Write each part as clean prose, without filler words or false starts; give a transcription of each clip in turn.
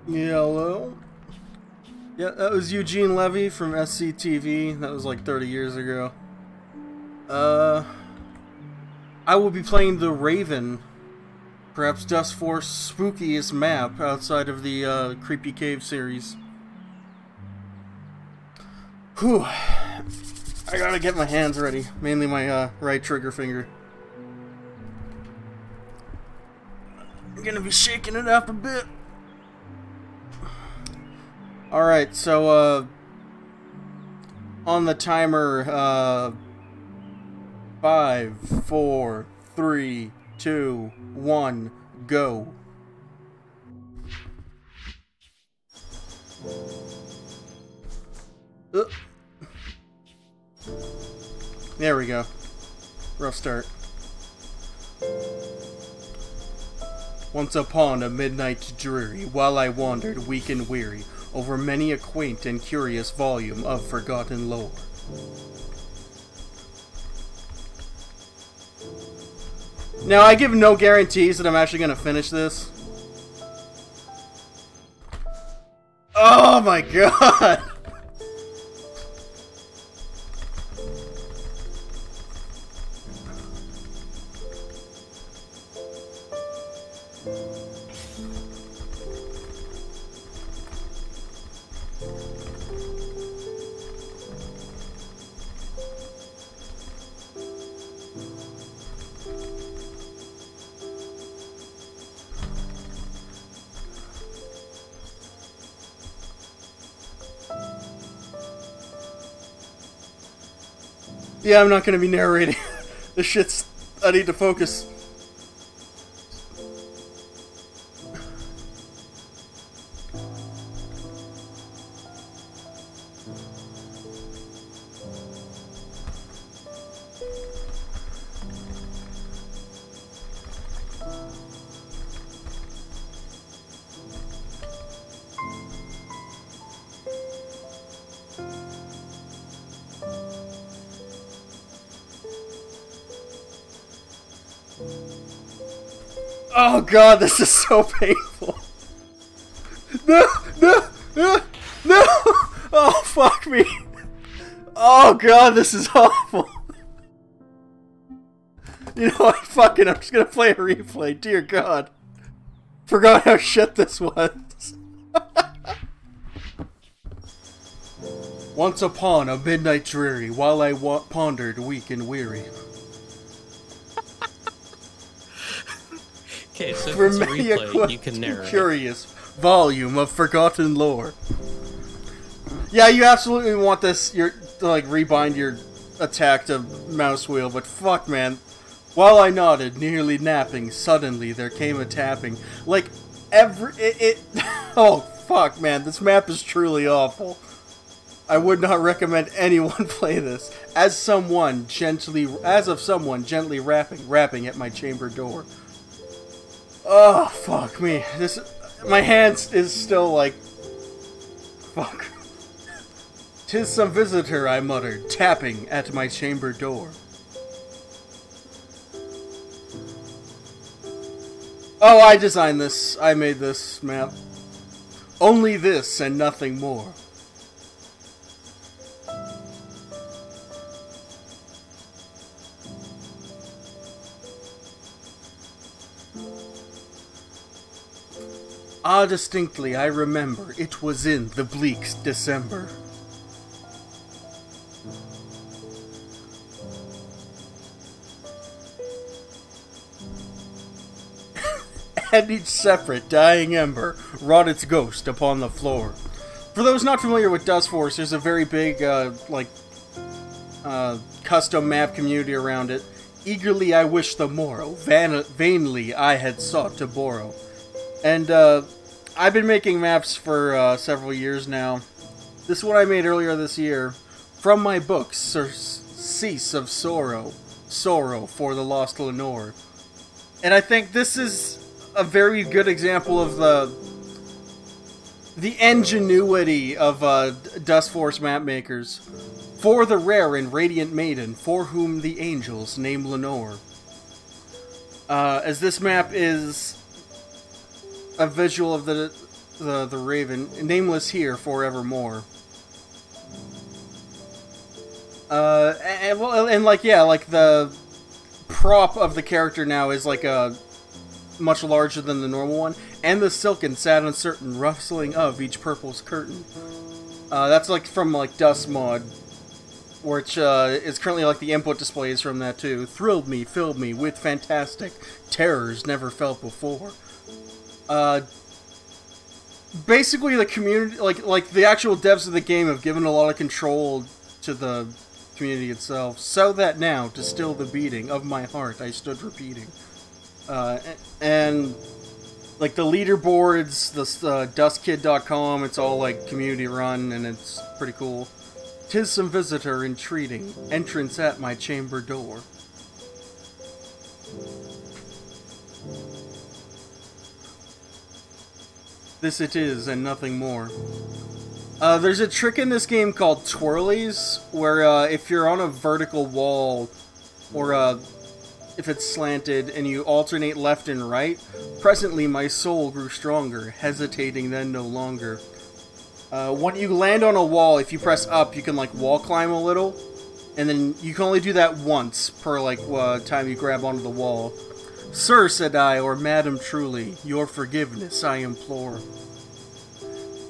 Yellow. Yeah, that was Eugene Levy from SCTV. That was like 30 years ago. I will be playing the Raven. Perhaps Dustforce's spookiest map outside of the Creepy Cave series. Whew. I gotta get my hands ready. Mainly my right trigger finger. I'm gonna be shaking it up a bit. Alright, so, on the timer, 5, 4, 3, 2, 1, go. There we go. Rough start. Once upon a midnight dreary, while I wandered weak and weary over many a quaint and curious volume of forgotten lore. Now, I give no guarantees that I'm actually going to finish this. Oh my god! Yeah, I'm not gonna be narrating. This shit's... I need to focus. Oh god, this is so painful. No, no, no, no! Oh, fuck me. Oh god, this is awful. You know what, fuck it, I'm just gonna play a replay, dear god. Forgot how shit this was. Once upon a midnight dreary, while I pondered weak and weary. Okay, so For if it's a many a replay, you can narrate. curious volume of forgotten lore. Yeah, you absolutely want this, to like rebind your attack to mouse wheel, but fuck, man. While I nodded, nearly napping, suddenly there came a tapping. Like, oh, fuck, man, this map is truly awful. I would not recommend anyone play this. As of someone gently rapping at my chamber door. Oh, fuck me. My hands is still like... Fuck. 'Tis some visitor, I muttered, tapping at my chamber door. Oh, I designed this. I made this map. Only this and nothing more. Ah, distinctly, I remember, it was in the bleak December. And each separate, dying ember wrought its ghost upon the floor. For those not familiar with Dustforce, there's a very big, custom map community around it. Eagerly I wished the morrow, vainly I had sought to borrow. And, I've been making maps for, several years now. This one I made earlier this year. From my book, Surcease of Sorrow. Sorrow for the Lost Lenore. And I think this is a very good example of the ingenuity of, Dustforce map makers. For the rare and radiant maiden, for whom the angels name Lenore. As this map is a visual of the the Raven, nameless here forevermore. And like, yeah, like the prop of the character now is like a much larger than the normal one, and the silken, sad, uncertain rustling of each purple's curtain. That's like from like Dust mod, which is currently like the input displays from that too. Thrilled me, filled me with fantastic terrors never felt before. Basically, the community, like the actual devs of the game, have given a lot of control to the community itself, so that now, to still the beating of my heart, I stood repeating. And like the leaderboards, the dustkid.com, it's all like community run, and it's pretty cool. 'Tis some visitor entreating, entrance at my chamber door. This it is, and nothing more. There's a trick in this game called twirlies, where if you're on a vertical wall, or if it's slanted, and you alternate left and right, presently my soul grew stronger, hesitating then no longer. When you land on a wall, if you press up, you can like wall climb a little, and then you can only do that once per like time you grab onto the wall. Sir, said I, or madam truly, your forgiveness I implore.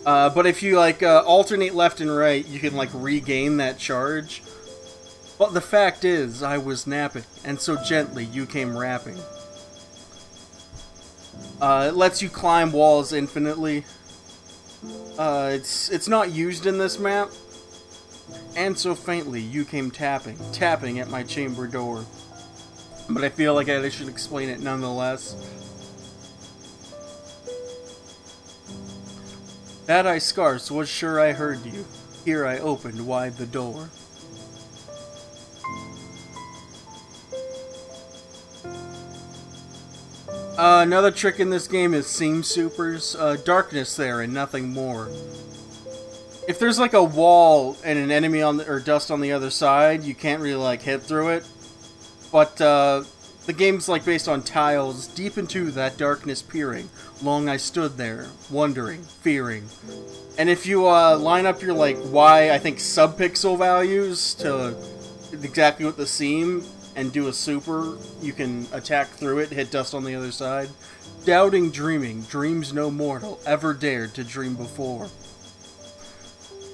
But if you like alternate left and right, you can like regain that charge. But the fact is, I was napping, and so gently you came rapping. It lets you climb walls infinitely. It's not used in this map. And so faintly you came tapping at my chamber door. But I feel like I should explain it nonetheless. That I scarce was sure I heard you. Here I opened wide the door. Another trick in this game is seam supers. Darkness there and nothing more. If there's like a wall and an enemy on or dust on the other side, you can't really like hit through it. But the game's like based on tiles, deep into that darkness peering. Long I stood there, wondering, fearing. And if you line up your like I think subpixel values to exactly what the seam, and do a super, you can attack through it, hit dust on the other side. Doubting, dreaming, dreams no mortal ever dared to dream before.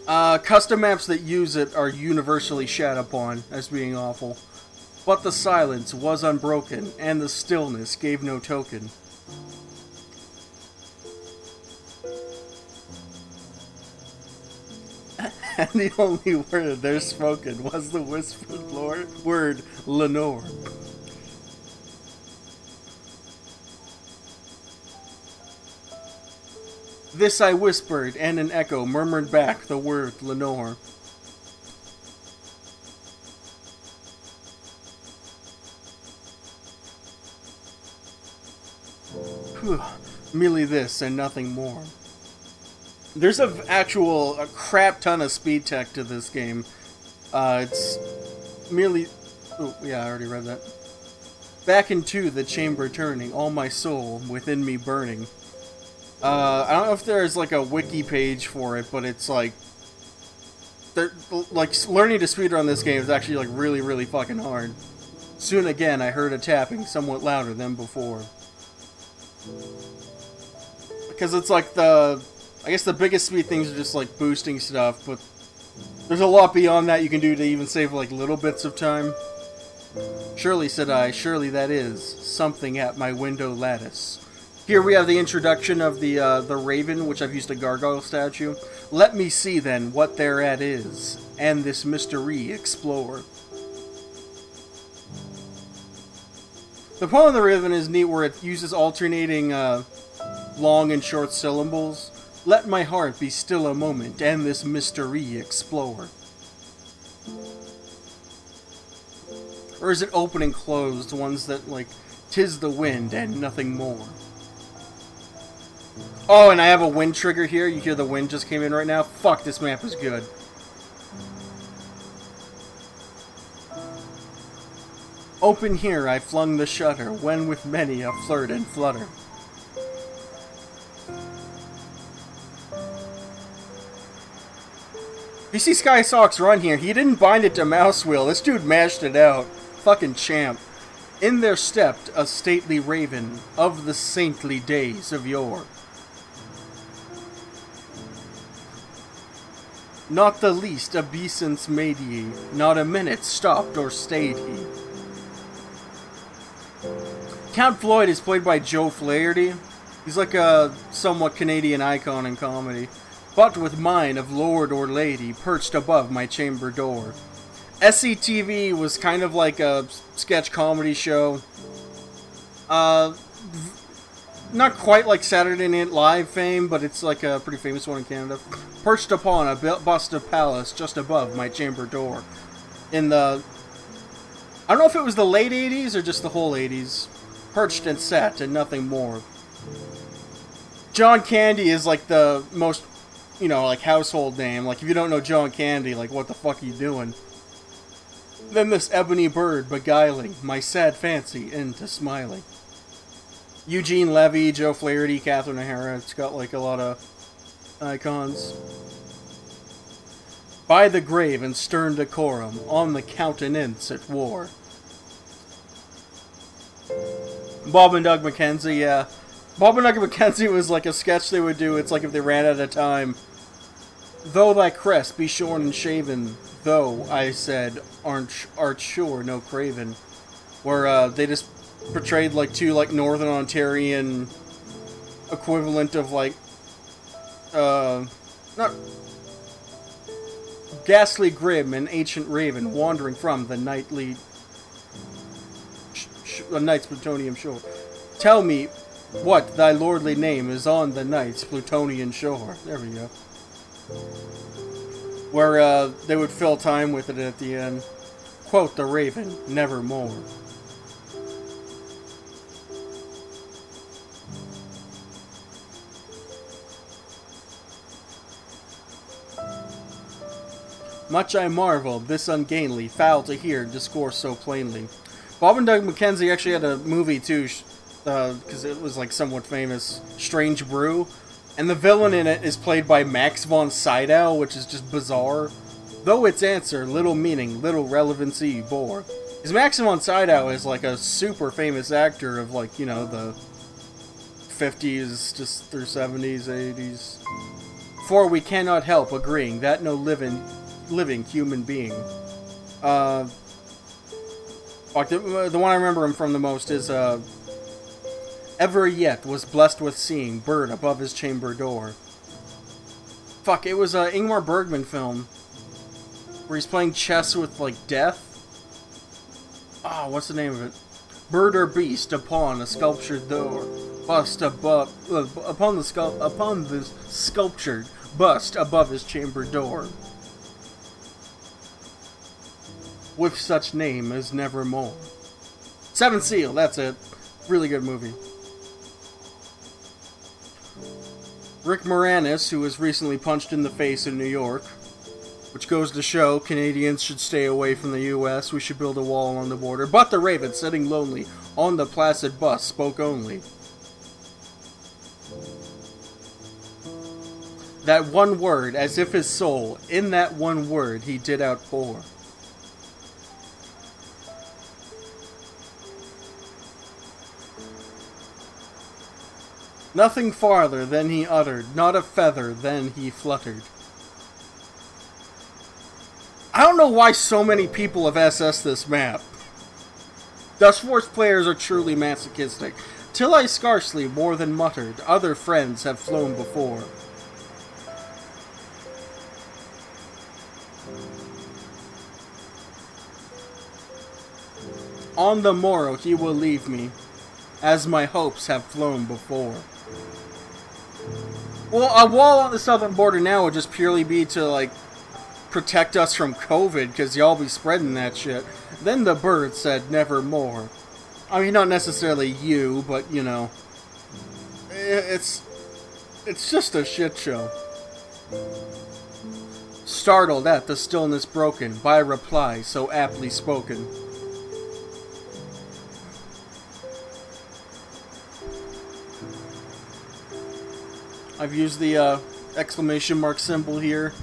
Custom maps that use it are universally shat upon as being awful. But the silence was unbroken, and the stillness gave no token. And the only word there spoken was the whispered word, Lenore. This I whispered, and an echo murmured back the word Lenore. Whew. Merely this and nothing more. There's a crap ton of speed tech to this game. It's merely... Oh, yeah, I already read that. Back into the chamber turning, all my soul within me burning. I don't know if there's like a wiki page for it, but it's like... learning to speedrun this game is actually like really, really fucking hard. Soon again, I heard a tapping somewhat louder than before. Because it's like I guess the biggest speed things are just like boosting stuff, but there's a lot beyond that you can do to even save like little bits of time. Surely, said I, surely that is something at my window lattice. Here we have the introduction of the Raven, which I've used a gargoyle statue. Let me see then what thereat is, and this mystery explore. The poem of the Raven is neat where it uses alternating long and short syllables. Let my heart be still a moment, and this mystery explore. Or is it open and closed, ones that, like, 'tis the wind and nothing more? Oh, and I have a wind trigger here. You hear the wind just came in right now? Fuck, this map is good. Open here I flung the shutter, when with many a flirt and flutter. You see Sky Sox run here. He didn't bind it to mouse wheel. This dude mashed it out. Fucking champ. In there stepped a stately raven of the saintly days of yore. Not the least obeisance made ye, not a minute stopped or stayed he. Count Floyd is played by Joe Flaherty. He's like a somewhat Canadian icon in comedy. But with mine of lord or lady perched above my chamber door. SCTV was kind of like a sketch comedy show. Not quite like Saturday Night Live fame, but it's like a pretty famous one in Canada. Perched upon a bust of palace just above my chamber door. In the... I don't know if it was the late 80s or just the whole 80s. Perched and sat and nothing more. John Candy is like the most, you know, like household name. Like if you don't know John Candy, like what the fuck are you doing? Then this ebony bird beguiling my sad fancy into smiling. Eugene Levy, Joe Flaherty, Catherine O'Hara. It's got like a lot of icons. By the grave and stern decorum, on the countenance it wore. Bob and Doug McKenzie, yeah. Bob and Doug McKenzie was like a sketch they would do. It's like if they ran out of time. Though thy crest be shorn and shaven, though, I said, art sure no craven. Where they just portrayed like two like Northern Ontarian equivalent of like not ghastly grim and ancient raven wandering from the nightly night's plutonium shore. Tell me what thy lordly name is on the night's plutonian shore. There we go. Where they would fill time with it at the end. Quote the raven, nevermore. Much I marveled, this ungainly, foul to hear, discourse so plainly. Bob and Doug McKenzie actually had a movie too, because it was like somewhat famous, Strange Brew. And the villain in it is played by Max von Sydow, which is just bizarre. Though its answer, little meaning, little relevancy bore. Because Max von Sydow is like a super famous actor of like, you know, the 50s just through 70s, 80s. For we cannot help agreeing that no living human being. Like the one I remember him from the most is, ever yet was blessed with seeing bird above his chamber door. Fuck, it was a Ingmar Bergman film where he's playing chess with like death. Oh, what's the name of it? Bird or beast upon a sculptured door, bust above upon the sculptured bust above his chamber door. With such name as nevermore. Seventh Seal, that's it. Really good movie. Rick Moranis, who was recently punched in the face in New York, which goes to show Canadians should stay away from the U.S., we should build a wall on the border. But the raven, sitting lonely on the placid bus, spoke only. That one word, as if his soul, in that one word, he did outpour. Nothing farther than he uttered, not a feather than he fluttered. I don't know why so many people have SS'd this map. Dustforce players are truly masochistic. Till I scarcely more than muttered, other friends have flown before. On the morrow he will leave me, as my hopes have flown before. Well, a wall on the southern border now would just purely be to, like, protect us from COVID, because y'all be spreading that shit. Then the bird said, nevermore. I mean, not necessarily you, but, you know, it's just a shit show. Startled at the stillness broken by a reply so aptly spoken. I've used the exclamation mark symbol here.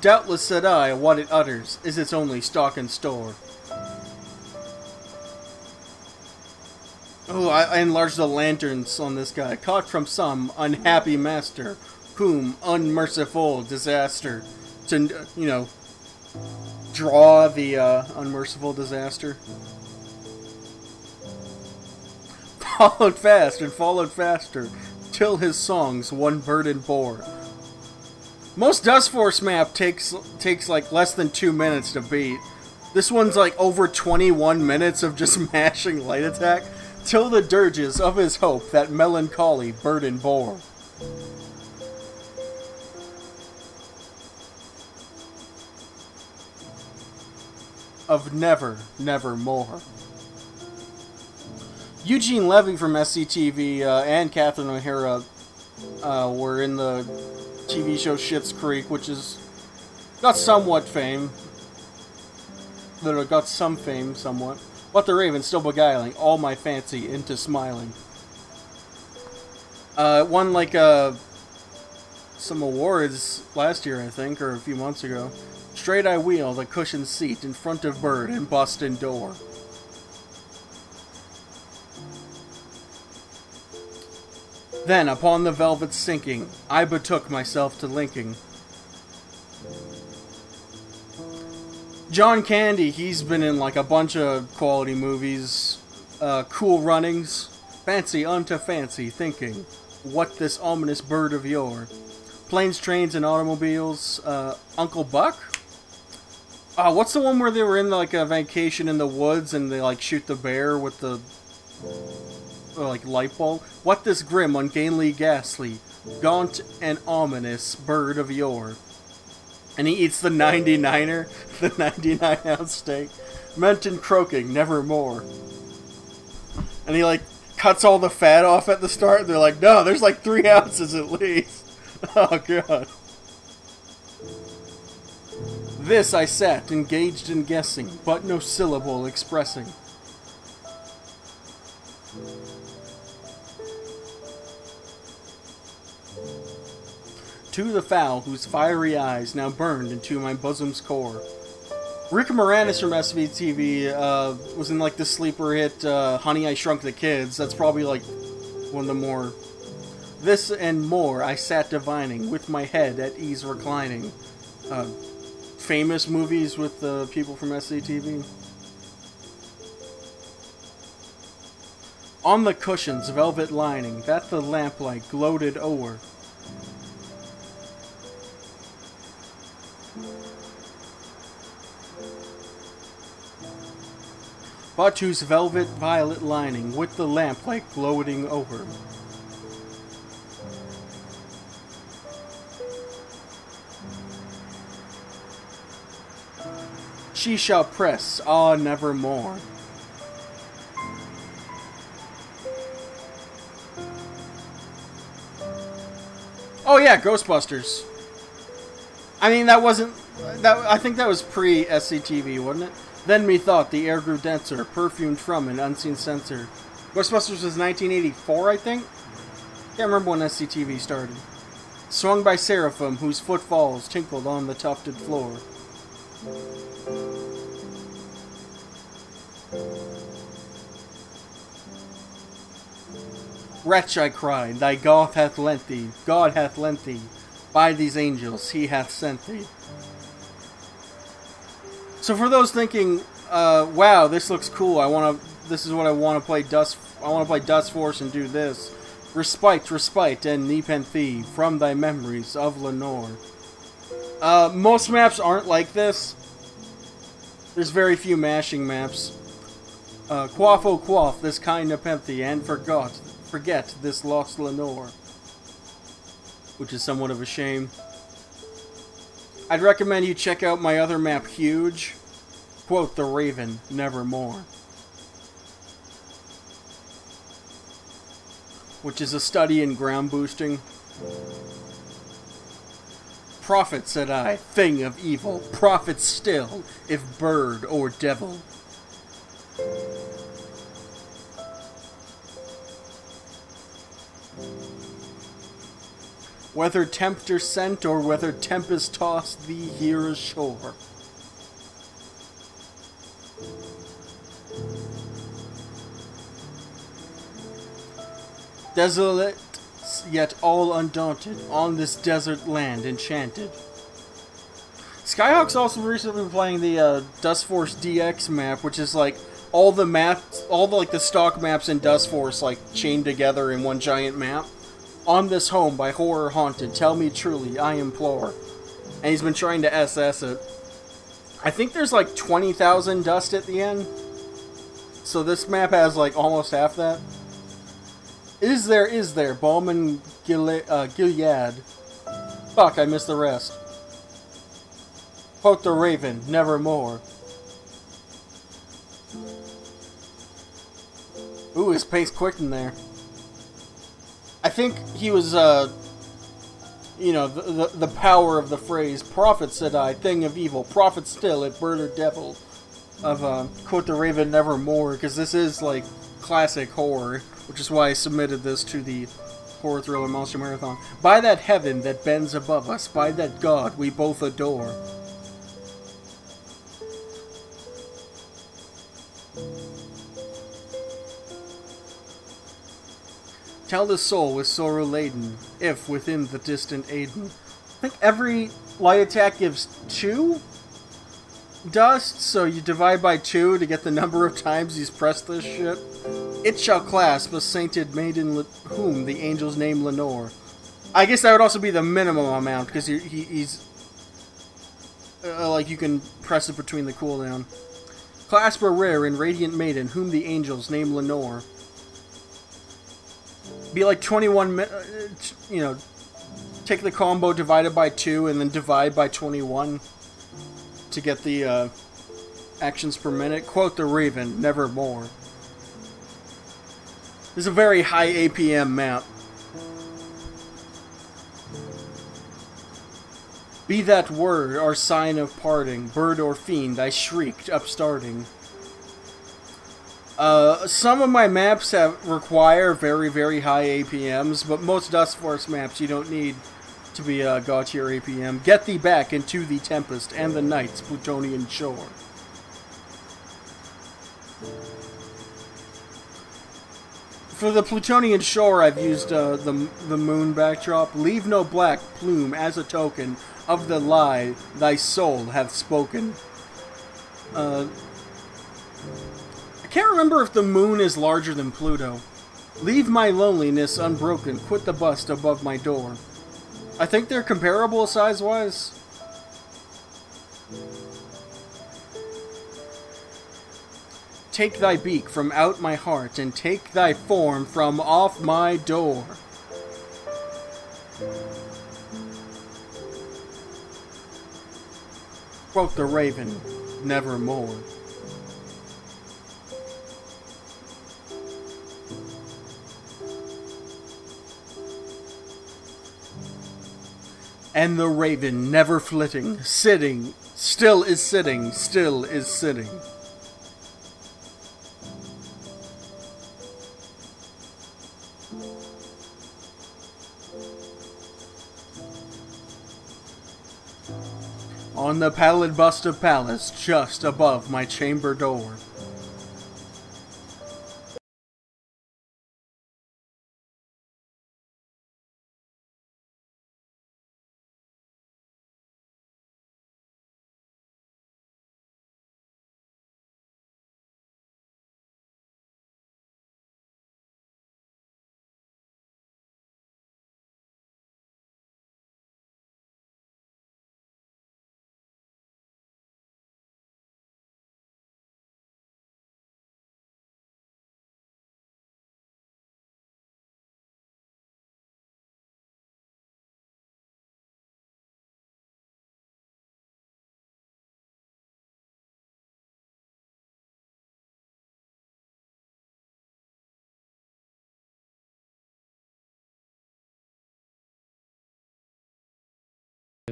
Doubtless, said I, what it utters is its only stock and store. Oh, I enlarged the lanterns on this guy. Caught from some unhappy master, whom unmerciful disaster to, you know, draw the unmerciful disaster. Followed fast and followed faster, till his songs one burden bore. Most Dustforce map takes like less than 2 minutes to beat. This one's like over 21 minutes of just mashing light attack, till the dirges of his hope that melancholy burden bore. Of never, never more. Eugene Levy from SCTV and Catherine O'Hara were in the TV show Schitt's Creek, which is got somewhat fame. That got some fame, somewhat. But the Raven still beguiling all my fancy into smiling. It won like some awards last year, I think, or a few months ago. Straight I wheel the cushioned seat in front of bird and Boston door. Then, upon the velvet sinking, I betook myself to linking. John Candy, he's been in like a bunch of quality movies. Cool Runnings, Fancy unto Fancy, thinking, what this ominous bird of yore? Planes, Trains, and Automobiles, Uncle Buck? What's the one where they were in like a vacation in the woods and they like shoot the bear with the like light bulb? What this grim, ungainly, ghastly, gaunt and ominous bird of yore? And he eats the 99er, the 99-ounce steak, meant in croaking, nevermore. And he like cuts all the fat off at the start. They're like, no, there's like 3 ounces at least. Oh god. This I sat, engaged in guessing, but no syllable expressing. To the fowl whose fiery eyes now burned into my bosom's core. Rick Moranis from SVTV was in like the sleeper hit Honey, I Shrunk the Kids. That's probably like one of the more... This and more I sat divining, with my head at ease reclining. Famous movies with the people from SCTV. On the cushions, velvet lining, that the lamplight gloated o'er. But whose velvet violet lining, with the lamplight gloating over. She shall press, nevermore. Oh yeah, Ghostbusters. I mean, that wasn't... I think that was pre-SCTV, wasn't it? Then methought the air grew denser, perfumed from an unseen censer. Ghostbusters was 1984, I think? Can't remember when SCTV started. Swung by seraphim whose footfalls tinkled on the tufted floor. Wretch, I cried, thy God hath lent thee, God hath lent thee, by these angels he hath sent thee. So for those thinking, wow, this looks cool, this is what I want to play I want to play Dustforce and do this. Respite, and nepenthe from thy memories of Lenore. Most maps aren't like this. There's very few mashing maps. Quaff, oh quaff, this kind nepenthe, and forget this lost Lenore. Which is somewhat of a shame. I'd recommend you check out my other map, Huge. Quote, the Raven, nevermore. Which is a study in ground boosting. Prophet, said I, thing of evil, prophet still, if bird or devil. whether tempter sent or whether tempest tossed thee here ashore. Desolate, yet all undaunted, on this desert land enchanted. Skyhawk's also recently been playing the Dustforce DX map, which is like all the maps, all the like the stock maps in Dustforce like chained together in one giant map. On this home by horror haunted, tell me truly, I implore. And he's been trying to SS it. I think there's like 20,000 dust at the end. So this map has like almost half that. Is there, Bowman Gilead. Fuck, I missed the rest. Quote the Raven, nevermore. Ooh, his pace quickened there. I think he was, you know, the power of the phrase, prophet said I, thing of evil, prophet still, it bird or devil, of, quote the Raven, nevermore, because this is, like, classic horror, which is why I submitted this to the Horror Thriller Monster Marathon. By that heaven that bends above us, by that God we both adore. Tell the soul with sorrow laden, if within the distant Aden. I think every light attack gives 2 dust, so you divide by 2 to get the number of times he's pressed this shit. It shall clasp a sainted maiden whom the angels name Lenore. I guess that would also be the minimum amount, because he's... like, you can press it between the cooldown. Clasp a rare and radiant maiden whom the angels name Lenore. Be like 21, you know, take the combo divided by 2 and then divide by 21 to get the actions per minute. Quote the Raven, nevermore. This is a very high APM map. Be that word our sign of parting, bird or fiend, I shrieked, upstarting. Some of my maps require very, very high APMs, but most Dustforce maps you don't need to be god tier APM. Get thee back into the Tempest and the Night's Plutonian shore. For the Plutonian shore, I've used the moon backdrop. Leave no black plume as a token of the lie thy soul hath spoken. I can't remember if the moon is larger than Pluto. Leave my loneliness unbroken, quit the bust above my door. I think they're comparable size-wise. Take thy beak from out my heart, and take thy form from off my door. Quote the Raven, nevermore. And the Raven, never flitting, sitting, still is sitting, still is sitting. On the pallid bust of Pallas, just above my chamber door.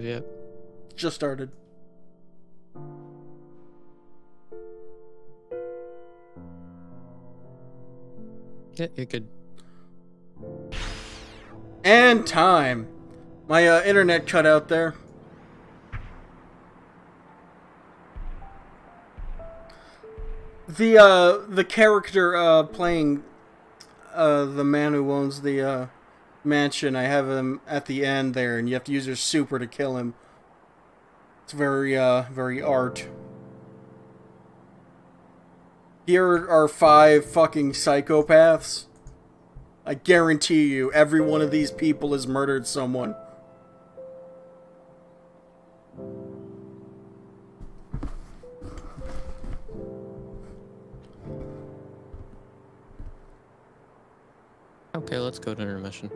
Yet. Just started. Yeah, you could. And time. My internet cut out there. The character playing the man who owns the mansion, I have him at the end there, and you have to use your super to kill him. It's very very art. Here are 5 fucking psychopaths. I guarantee you, every one of these people has murdered someone. Okay, let's go to intermission.